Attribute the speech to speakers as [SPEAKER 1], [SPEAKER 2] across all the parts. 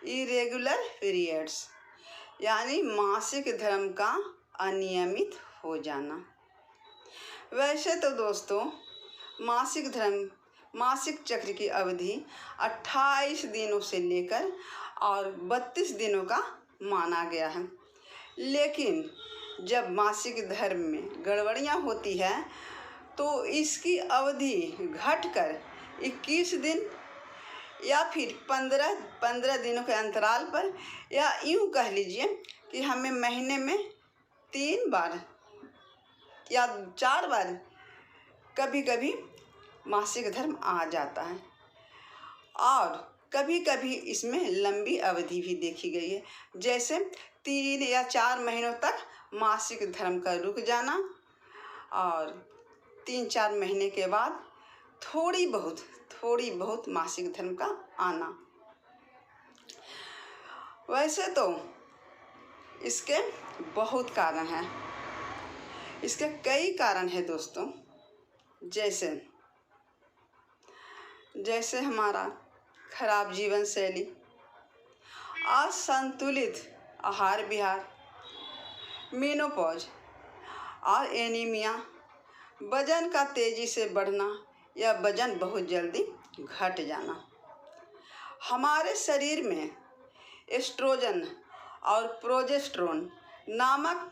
[SPEAKER 1] Irregular periods यानी मासिक धर्म का अनियमित हो जाना। वैसे तो दोस्तों मासिक चक्र की अवधि 28 दिनों से लेकर और 32 दिनों का माना गया है, लेकिन जब मासिक धर्म में गड़बड़ियाँ होती है तो इसकी अवधि घटकर 21 दिन या फिर 15 दिनों के अंतराल पर, या यूँ कह लीजिए कि हमें महीने में 3 बार या 4 बार कभी कभी मासिक धर्म आ जाता है, और कभी कभी इसमें लंबी अवधि भी देखी गई है, जैसे 3 या 4 महीनों तक मासिक धर्म का रुक जाना और 3-4 महीने के बाद थोड़ी बहुत मासिक धर्म का आना। वैसे तो इसके बहुत कारण हैं, इसके कई कारण हैं दोस्तों, जैसे हमारा खराब जीवन शैली, असंतुलित आहार विहार, मेनोपॉज और एनीमिया, वजन का तेजी से बढ़ना या वजन बहुत जल्दी घट जाना। हमारे शरीर में एस्ट्रोजन और प्रोजेस्टेरोन नामक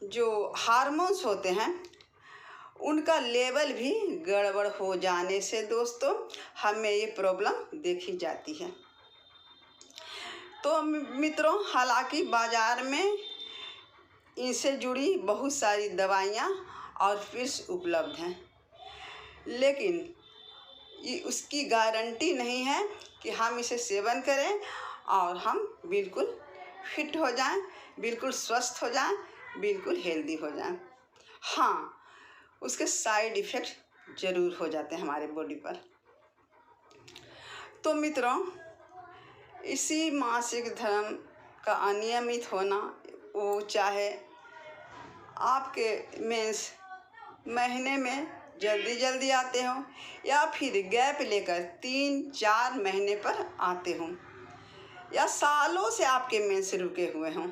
[SPEAKER 1] जो हार्मोन्स होते हैं उनका लेवल भी गड़बड़ हो जाने से दोस्तों हमें ये प्रॉब्लम देखी जाती है। तो मित्रों, हालांकि बाज़ार में इनसे जुड़ी बहुत सारी दवाइयाँ और पिल्स उपलब्ध हैं, लेकिन ये उसकी गारंटी नहीं है कि हम इसे सेवन करें और हम बिल्कुल फिट हो जाएं, बिल्कुल स्वस्थ हो जाएं, बिल्कुल हेल्दी हो जाएं। हाँ, उसके साइड इफ़ेक्ट ज़रूर हो जाते हैं हमारे बॉडी पर। तो मित्रों, इसी मासिक धर्म का अनियमित होना, वो चाहे आपके मेंस महीने में जल्दी आते हों या फिर गैप लेकर 3-4 महीने पर आते हों, या सालों से आपके मेंस रुके हुए हों,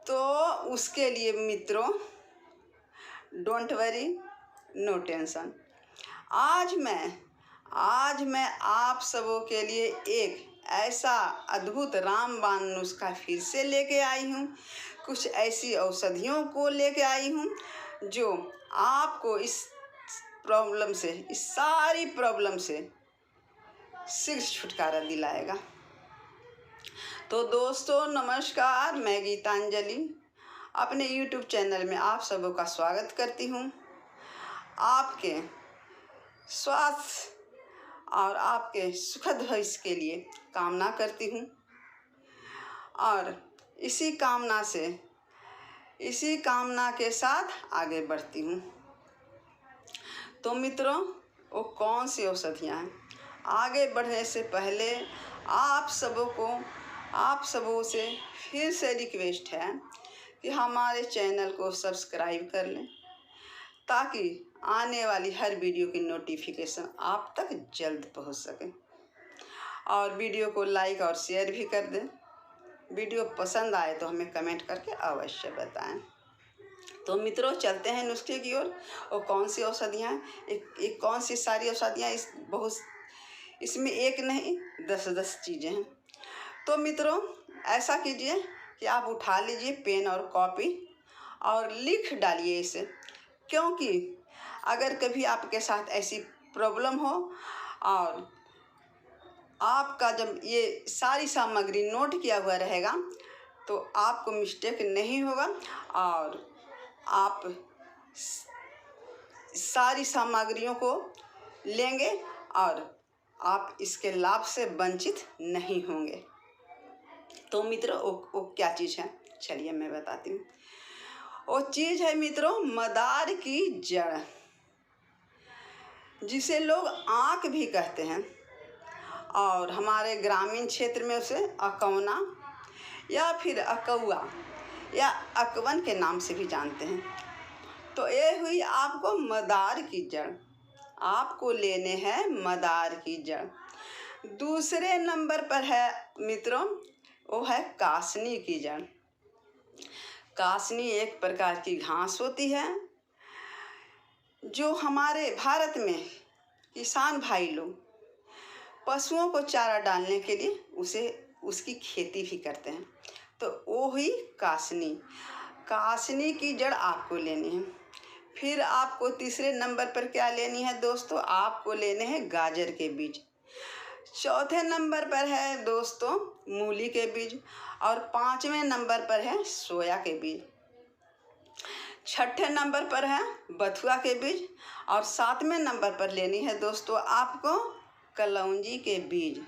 [SPEAKER 1] तो उसके लिए मित्रों डोंट वरी, नो टेंशन। आज मैं आप सबों के लिए एक ऐसा अद्भुत रामबाण नुस्खा फिर से लेके आई हूँ। कुछ ऐसी औषधियों को लेके आई हूँ जो आपको इस सारी प्रॉब्लम से शीघ्र छुटकारा दिलाएगा। तो दोस्तों नमस्कार, मैं गीतांजलि अपने YouTube चैनल में आप सबों का स्वागत करती हूँ। आपके स्वास्थ्य और आपके सुखद भविष्य के लिए कामना करती हूँ, और इसी कामना के साथ आगे बढ़ती हूँ। तो मित्रों, वो कौन सी औषधियाँ हैं? आगे बढ़ने से पहले आप सबों से फिर से रिक्वेस्ट है कि हमारे चैनल को सब्सक्राइब कर लें, ताकि आने वाली हर वीडियो की नोटिफिकेशन आप तक जल्द पहुंच सके, और वीडियो को लाइक और शेयर भी कर दें। वीडियो पसंद आए तो हमें कमेंट करके अवश्य बताएं। तो मित्रों, चलते हैं नुस्खे की ओर। और कौन सी औषधियाँ, एक कौन सी सारी औषधियाँ, इसमें एक नहीं 10 चीज़ें हैं। तो मित्रों, ऐसा कीजिए कि आप उठा लीजिए पेन और कॉपी और लिख डालिए इसे, क्योंकि अगर कभी आपके साथ ऐसी प्रॉब्लम हो और आपका जब ये सारी सामग्री नोट किया हुआ रहेगा तो आपको मिस्टेक नहीं होगा, और आप सारी सामग्रियों को लेंगे और आप इसके लाभ से वंचित नहीं होंगे। तो मित्रों, वो क्या चीज़ है, चलिए मैं बताती हूँ। वो चीज़ है मित्रों मदार की जड़, जिसे लोग आँक भी कहते हैं, और हमारे ग्रामीण क्षेत्र में उसे अकौना या फिर अकौआ या अकवन के नाम से भी जानते हैं। तो ये हुई आपको मदार की जड़, आपको लेने हैं मदार की जड़। दूसरे नंबर पर है मित्रों, वो है कासनी की जड़। कासनी एक प्रकार की घास होती है जो हमारे भारत में किसान भाई लोग पशुओं को चारा डालने के लिए उसकी खेती भी करते हैं। तो वो ही कासनी की जड़ आपको लेनी है। फिर आपको तीसरे नंबर पर क्या लेनी है दोस्तों, आपको लेने हैं गाजर के बीज। चौथे नंबर पर है दोस्तों मूली के बीज, और 5वें नंबर पर है सोया के बीज। 6ठे नंबर पर है बथुआ के बीज, और 7वें नंबर पर लेनी है दोस्तों आपको कलौंजी के बीज।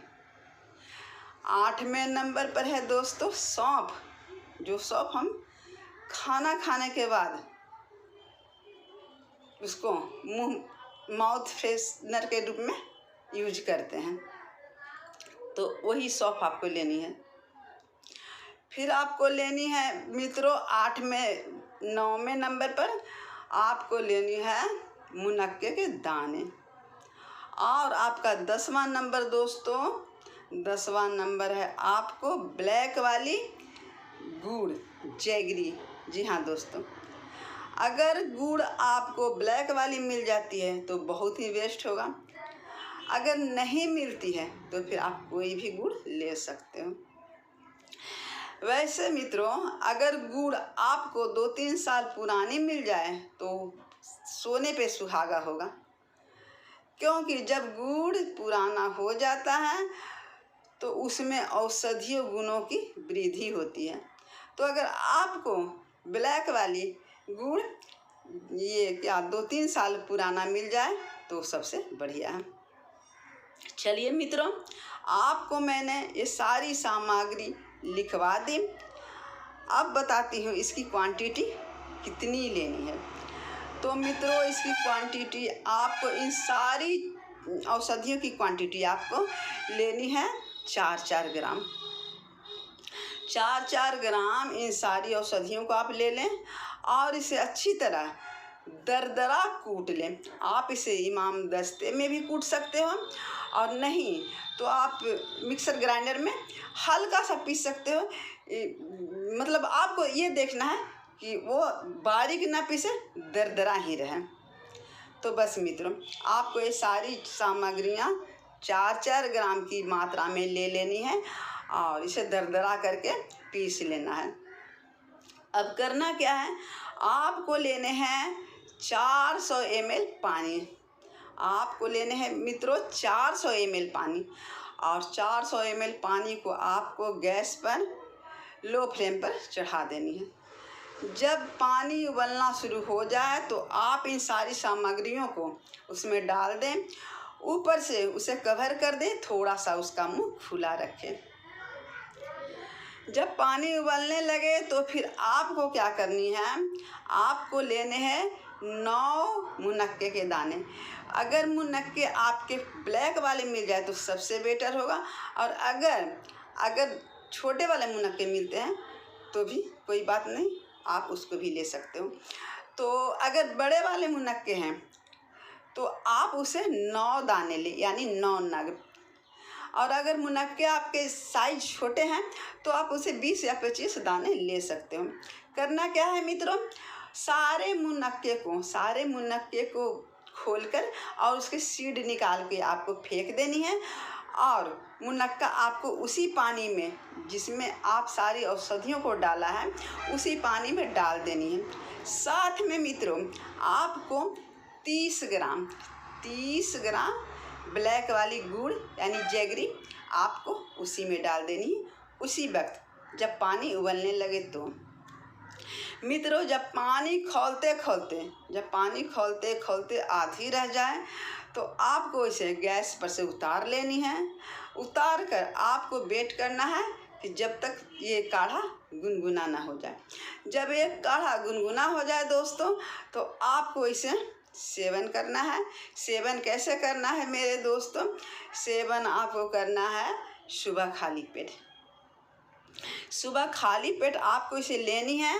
[SPEAKER 1] 8वें नंबर पर है दोस्तों सौंफ, जो सौंफ हम खाना खाने के बाद उसको माउथ फ्रेशनर के रूप में यूज करते हैं, तो वही सौंफ आपको लेनी है। फिर आपको लेनी है मित्रों 9वें नंबर पर आपको लेनी है मुनक्के के दाने। और आपका 10वां नंबर दोस्तों, 10वां नंबर है आपको ब्लैक वाली गुड़ जैगरी। जी हाँ दोस्तों, अगर गुड़ आपको ब्लैक वाली मिल जाती है तो बहुत ही बेस्ट होगा। अगर नहीं मिलती है तो फिर आप कोई भी गुड़ ले सकते हो। वैसे मित्रों, अगर गुड़ आपको 2-3 साल पुरानी मिल जाए तो सोने पे सुहागा होगा, क्योंकि जब गुड़ पुराना हो जाता है तो उसमें औषधीय गुणों की वृद्धि होती है। तो अगर आपको ब्लैक वाली गुड़ ये क्या 2-3 साल पुराना मिल जाए तो सबसे बढ़िया है। चलिए मित्रों, आपको मैंने ये सारी सामग्री लिखवा दी। अब बताती हूँ इसकी क्वांटिटी कितनी लेनी है। तो मित्रों, इसकी क्वांटिटी आपको इन सारी औषधियों की क्वांटिटी आपको लेनी है 4-4 ग्राम। 4-4 ग्राम इन सारी औषधियों को आप ले लें और इसे अच्छी तरह दरदरा कूट लें। आप इसे इमाम दस्ते में भी कूट सकते हो, और नहीं तो आप मिक्सर ग्राइंडर में हल्का सा पीस सकते हो। मतलब आपको ये देखना है कि वो बारीक ना पीसे, दरदरा ही रहे। तो बस मित्रों, आपको ये सारी सामग्रियाँ 4-4 ग्राम की मात्रा में ले लेनी है और इसे दरदरा करके पीस लेना है। अब करना क्या है, आपको लेने हैं 400 ml पानी। आपको लेने हैं मित्रों 400 ml पानी, और 400 ml पानी को आपको गैस पर लो फ्लेम पर चढ़ा देनी है। जब पानी उबलना शुरू हो जाए तो आप इन सारी सामग्रियों को उसमें डाल दें, ऊपर से उसे कवर कर दें, थोड़ा सा उसका मुंह खुला रखें। जब पानी उबलने लगे तो फिर आपको क्या करनी है, आपको लेने हैं 9 मुनक्के के दाने। अगर मुनक्के आपके ब्लैक वाले मिल जाए तो सबसे बेटर होगा, और अगर छोटे वाले मुनक्के मिलते हैं तो भी कोई बात नहीं, आप उसको भी ले सकते हो। तो अगर बड़े वाले मुनक्के हैं तो आप उसे 9 दाने ले, यानी 9 नग। और अगर मुनक्के आपके साइज छोटे हैं तो आप उसे 20 या 25 दाने ले सकते हो। करना क्या है मित्रों, सारे मुनक्के को खोलकर और उसके सीड निकाल के आपको फेंक देनी है, और मुनक्का आपको उसी पानी में जिसमें आप सारी औषधियों को डाला है उसी पानी में डाल देनी है। साथ में मित्रों, आपको 30 ग्राम ब्लैक वाली गुड़ यानी जैगरी आपको उसी में डाल देनी है उसी वक्त जब पानी उबलने लगे। तो मित्रों, जब पानी खौलते खौलते आधी रह जाए तो आपको इसे गैस पर से उतार लेनी है। उतार कर आपको वेट करना है कि जब तक ये काढ़ा गुनगुना ना हो जाए। जब ये काढ़ा गुनगुना हो जाए दोस्तों, तो आपको इसे सेवन करना है। सेवन कैसे करना है मेरे दोस्तों, सेवन आपको करना है सुबह खाली पेट। सुबह खाली पेट आपको इसे लेनी है,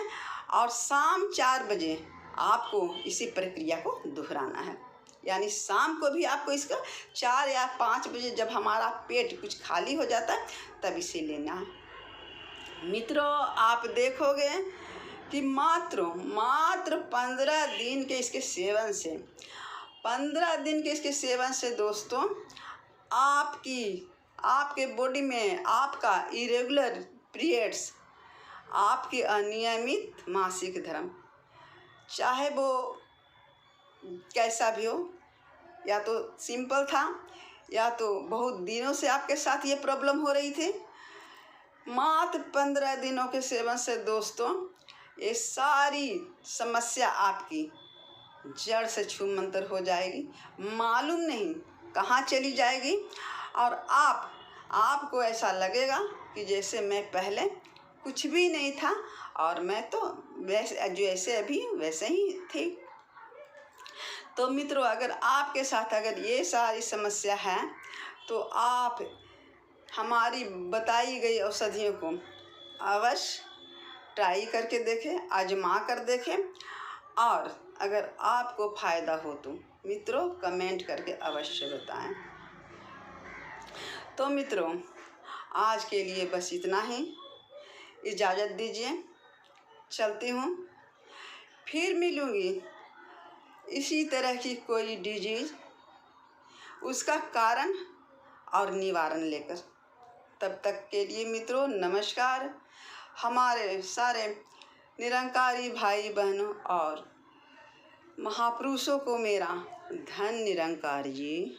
[SPEAKER 1] और शाम 4 बजे आपको इसी प्रक्रिया को दोहराना है। यानी शाम को भी आपको इसका 4 या 5 बजे जब हमारा पेट कुछ खाली हो जाता है तब इसे लेना है। मित्रों, आप देखोगे कि मात्र 15 दिन के इसके सेवन से 15 दिन के इसके सेवन से दोस्तों आपके बॉडी में आपका इरेगुलर पीरियड्स, आपकी अनियमित मासिक धर्म, चाहे वो कैसा भी हो, या तो सिंपल था या तो बहुत दिनों से आपके साथ ये प्रॉब्लम हो रही थी, मात्र 15 दिनों के सेवन से दोस्तों ये सारी समस्या आपकी जड़ से छूमंतर हो जाएगी, मालूम नहीं कहाँ चली जाएगी। और आपको ऐसा लगेगा कि जैसे मैं पहले कुछ भी नहीं था और मैं तो जैसे अभी वैसे ही थी। तो मित्रों, अगर आपके साथ अगर ये सारी समस्या है तो आप हमारी बताई गई औषधियों को अवश्य ट्राई करके देखें, आजमा कर देखें, और अगर आपको फ़ायदा हो तो मित्रों कमेंट करके अवश्य बताएं। तो मित्रों, आज के लिए बस इतना ही, इजाज़त दीजिए, चलती हूँ। फिर मिलूँगी इसी तरह की कोई डिजीज़, उसका कारण और निवारण लेकर। तब तक के लिए मित्रों नमस्कार। हमारे सारे निरंकारी भाई बहनों और महापुरुषों को मेरा धन निरंकार जी।